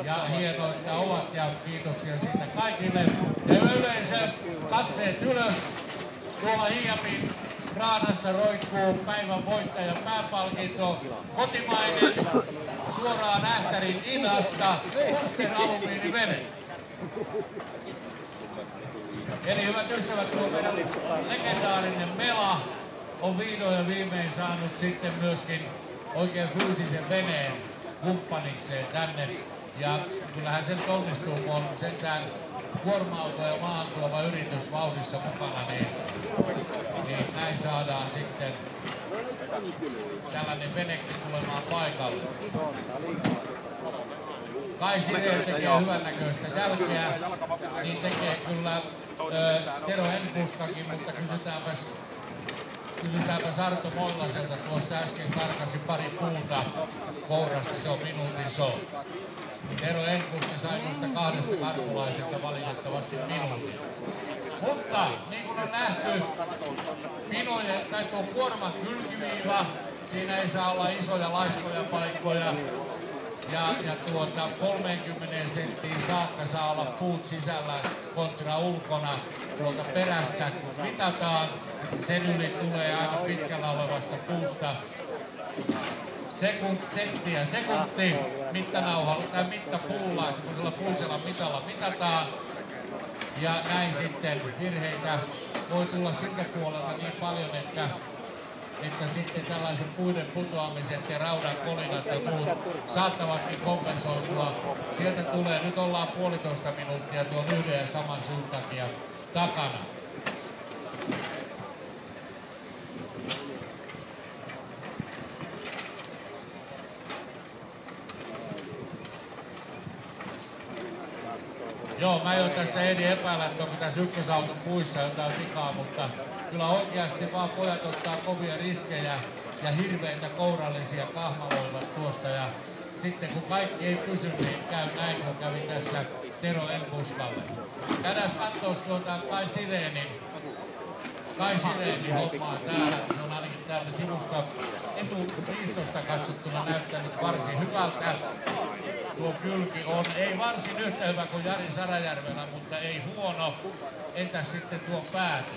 Ja hienoita ovat ja kiitoksia siitä kaikille. Ja yleisö, katseet ylös. Tuolla Hiiamin kraanassa roikkuu päivän voittajan pääpalkinto. Kotimainen suoraan Ähtärin Inasta Muster alumiinivene. Eli hyvät ystävät, tuo meidän legendaarinen Mela on vihdoin ja viimein saanut sitten myöskin oikein fyysisen veneen kumppanikseen tänne. Ja kyllähän sen onnistuu, kun on sentään kuorma-auto ja maahan tuova yritys vauhdissa mukana, niin näin saadaan sitten tällainen venekin tulemaan paikalle. Kai Sireen tekee hyvännäköistä jälkeä, niin tekee kyllä Tero Enbuskakin, mutta kysytäänpäs Arto Moilaselta, tuossa äsken karkasi pari puuta kourasta, se on minuutin so. Tero Enbuski sai noista kahdesta karkulaisesta valitettavasti minuutin. Mutta niin kuin on nähty, pinojen tai tuo kuorman kylkiviiva, siinä ei saa olla isoja laiskoja paikkoja. Ja 30 senttiin saakka saa olla puut sisällä kontra ulkona tuolta perästä. Kun mitataan, sen yli tulee aina pitkällä olevasta puusta sekunti mittanauhalla tai mittapuulla, semmoisella puisella mitalla mitataan. Ja näin sitten virheitä voi tulla siltä puolelta niin paljon, että sitten tällaisen puiden putoamiset ja raudan kolinat ja muut saattavatkin kompensoitua. Sieltä tulee, nyt ollaan 1,5 minuuttia tuon yhden ja saman syyn takia takana. Joo, mä jo tässä ehdin epäillä, että onko tässä ykkösauton puissa jotain vikaa, mutta kyllä oikeasti vaan pojat ottaa kovia riskejä ja hirveitä kourallisia kahmaloivat tuosta. Ja sitten kun kaikki ei pysy, niin käy näin, kun kävi tässä Tero Enbuskalle. Käydään katsoa tuota Kai Sireenin hommaa täällä. Se on ainakin täältä sivusta etuviistosta katsottuna näyttänyt varsin hyvältä. Tuo kylki on ei varsin yhtä hyvä kuin Jari Sarajärvelä, mutta ei huono. Entäs sitten tuo pääty?